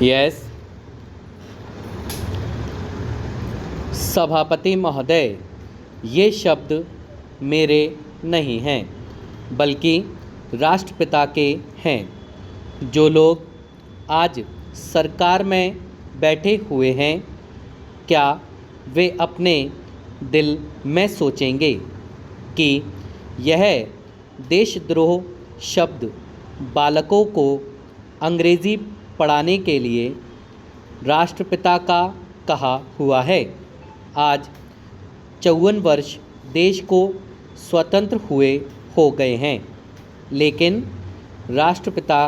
Yes. सभापति महोदय, ये शब्द मेरे नहीं हैं बल्कि राष्ट्रपिता के हैं। जो लोग आज सरकार में बैठे हुए हैं, क्या वे अपने दिल में सोचेंगे कि यह देशद्रोह शब्द बालकों को अंग्रेज़ी पढ़ाने के लिए राष्ट्रपिता का कहा हुआ है। आज 54 वर्ष देश को स्वतंत्र हुए हो गए हैं, लेकिन राष्ट्रपिता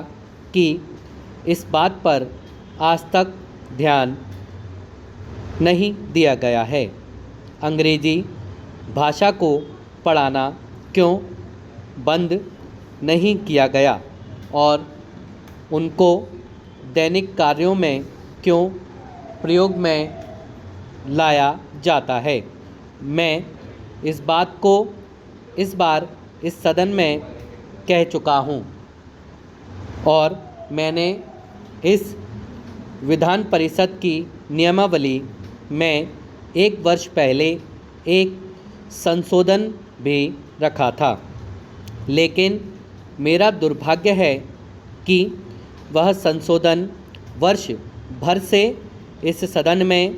की इस बात पर आज तक ध्यान नहीं दिया गया है। अंग्रेज़ी भाषा को पढ़ाना क्यों बंद नहीं किया गया और उनको दैनिक कार्यों में क्यों प्रयोग में लाया जाता है। मैं इस बात को इस बार इस सदन में कह चुका हूँ और मैंने इस विधान परिषद की नियमावली में 1 वर्ष पहले एक संशोधन भी रखा था, लेकिन मेरा दुर्भाग्य है कि वह संशोधन वर्ष भर से इस सदन में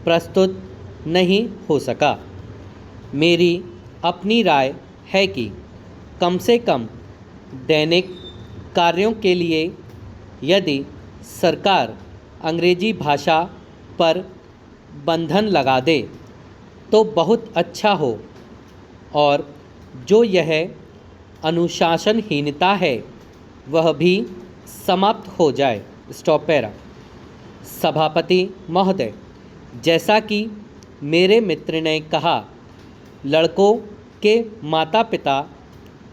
प्रस्तुत नहीं हो सका। मेरी अपनी राय है कि कम से कम दैनिक कार्यों के लिए यदि सरकार अंग्रेज़ी भाषा पर बंधन लगा दे तो बहुत अच्छा हो, और जो यह अनुशासनहीनता है वह भी समाप्त हो जाए। Stop para. सभापति महोदय, जैसा कि मेरे मित्र ने कहा, लड़कों के माता पिता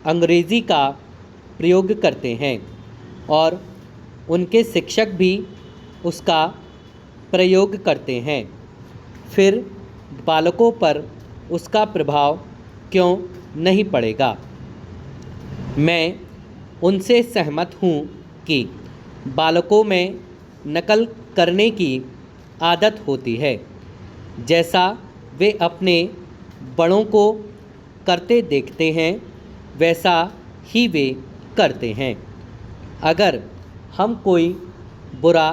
अंग्रेज़ी का प्रयोग करते हैं और उनके शिक्षक भी उसका प्रयोग करते हैं। फिर बालकों पर उसका प्रभाव क्यों नहीं पड़ेगा। मैं उनसे सहमत हूँ कि बालकों में नकल करने की आदत होती है, जैसा वे अपने बड़ों को करते देखते हैं वैसा ही वे करते हैं। अगर हम कोई बुरा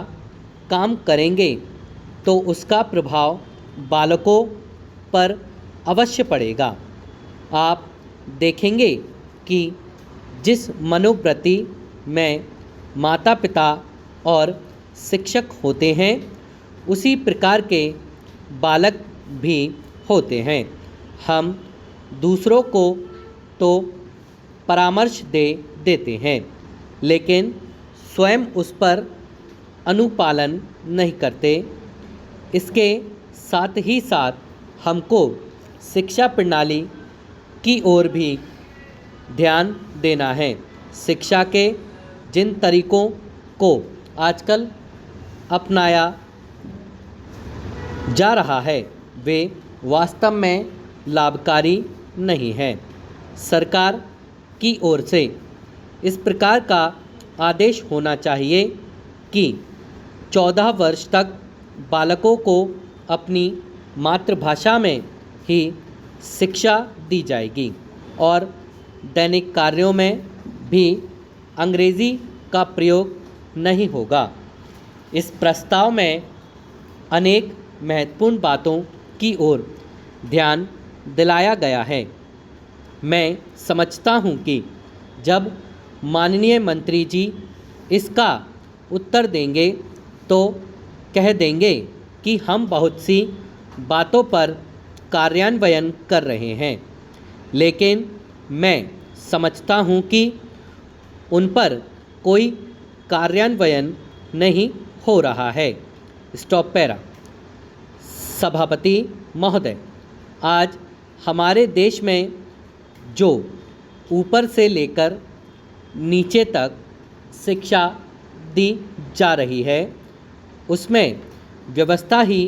काम करेंगे तो उसका प्रभाव बालकों पर अवश्य पड़ेगा। आप देखेंगे कि जिस मनोवृत्ति में माता पिता और शिक्षक होते हैं, उसी प्रकार के बालक भी होते हैं। हम दूसरों को तो परामर्श दे देते हैं, लेकिन स्वयं उस पर अनुपालन नहीं करते। इसके साथ ही साथ हमको शिक्षा प्रणाली की ओर भी ध्यान देना है। शिक्षा के जिन तरीकों को आजकल अपनाया जा रहा है वे वास्तव में लाभकारी नहीं हैं। सरकार की ओर से इस प्रकार का आदेश होना चाहिए कि 14 वर्ष तक बालकों को अपनी मातृभाषा में ही शिक्षा दी जाएगी और दैनिक कार्यों में भी अंग्रेज़ी का प्रयोग नहीं होगा। इस प्रस्ताव में अनेक महत्वपूर्ण बातों की ओर ध्यान दिलाया गया है। मैं समझता हूँ कि जब माननीय मंत्री जी इसका उत्तर देंगे तो कह देंगे कि हम बहुत सी बातों पर कार्यान्वयन कर रहे हैं, लेकिन मैं समझता हूँ कि उन पर कोई कार्यान्वयन नहीं हो रहा है। Stop para. सभापति महोदय, आज हमारे देश में जो ऊपर से लेकर नीचे तक शिक्षा दी जा रही है, उसमें व्यवस्था ही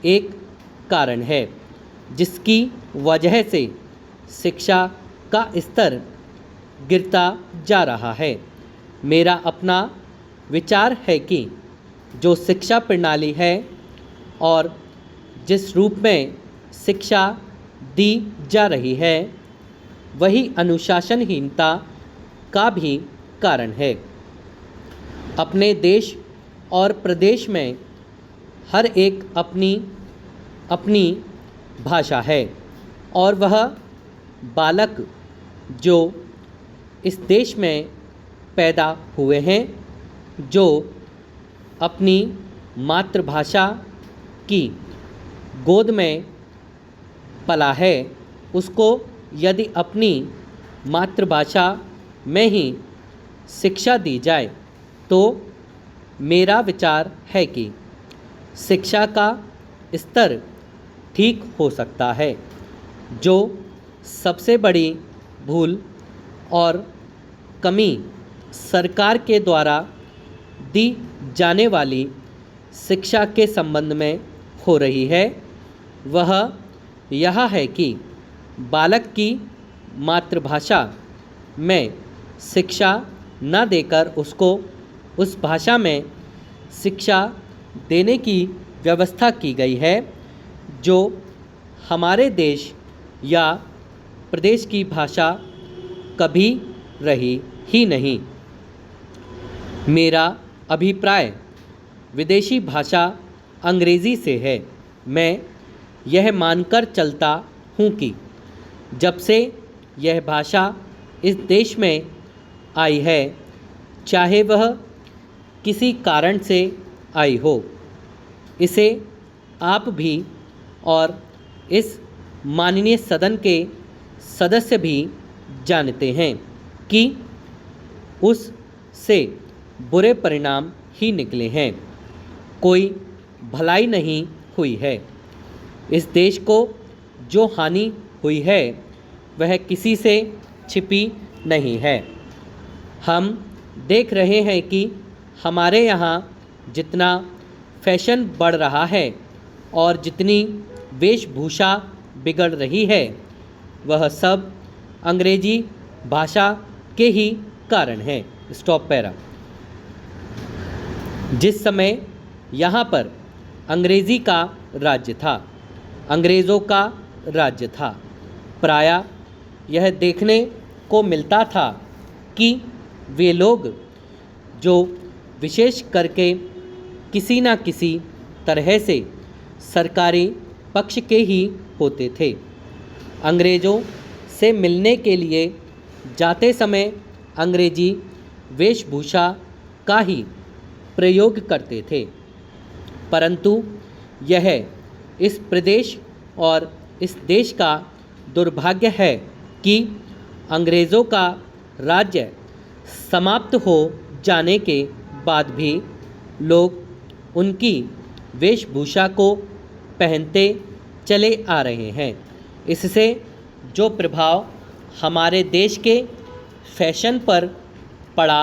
एक कारण है जिसकी वजह से शिक्षा का स्तर गिरता जा रहा है। मेरा अपना विचार है कि जो शिक्षा प्रणाली है और जिस रूप में शिक्षा दी जा रही है वही अनुशासनहीनता का भी कारण है। अपने देश और प्रदेश में हर एक अपनी अपनी भाषा है और वह बालक जो इस देश में पैदा हुए हैं, जो अपनी मातृभाषा की गोद में पला है, उसको यदि अपनी मातृभाषा में ही शिक्षा दी जाए तो मेरा विचार है कि शिक्षा का स्तर ठीक हो सकता है। जो सबसे बड़ी भूल और कमी सरकार के द्वारा दी जाने वाली शिक्षा के संबंध में हो रही है वह यह है कि बालक की मातृभाषा में शिक्षा न देकर उसको उस भाषा में शिक्षा देने की व्यवस्था की गई है जो हमारे देश या प्रदेश की भाषा कभी रही ही नहीं। मेरा अभिप्राय विदेशी भाषा अंग्रेज़ी से है। मैं यह मानकर चलता हूँ कि जब से यह भाषा इस देश में आई है, चाहे वह किसी कारण से आई हो, इसे आप भी और इस माननीय सदन के सदस्य भी जानते हैं कि उससे बुरे परिणाम ही निकले हैं। कोई भलाई नहीं हुई है। इस देश को जो हानि हुई है वह किसी से छिपी नहीं है। हम देख रहे हैं कि हमारे यहाँ जितना फैशन बढ़ रहा है और जितनी वेशभूषा बिगड़ रही है वह सब अंग्रेजी भाषा के ही कारण है। Stop para. जिस समय यहाँ पर अंग्रेज़ी का राज्य था, अंग्रेज़ों का राज्य था, प्रायः यह देखने को मिलता था कि वे लोग जो विशेष करके किसी न किसी तरह से सरकारी पक्ष के ही होते थे, अंग्रेज़ों से मिलने के लिए जाते समय अंग्रेजी वेशभूषा का ही प्रयोग करते थे। परंतु यह इस प्रदेश और इस देश का दुर्भाग्य है कि अंग्रेज़ों का राज्य समाप्त हो जाने के बाद भी लोग उनकी वेशभूषा को पहनते चले आ रहे हैं। इससे जो प्रभाव हमारे देश के फैशन पर पड़ा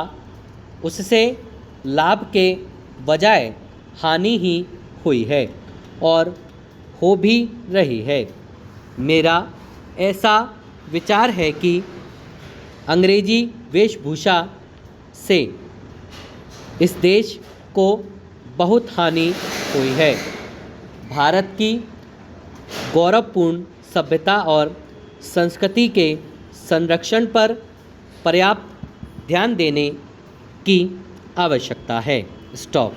उससे लाभ के बजाय हानि ही हुई है और हो भी रही है। मेरा ऐसा विचार है कि अंग्रेजी वेशभूषा से इस देश को बहुत हानि हुई है। भारत की गौरवपूर्ण सभ्यता और संस्कृति के संरक्षण पर पर्याप्त ध्यान देने की आवश्यकता है। स्टॉप।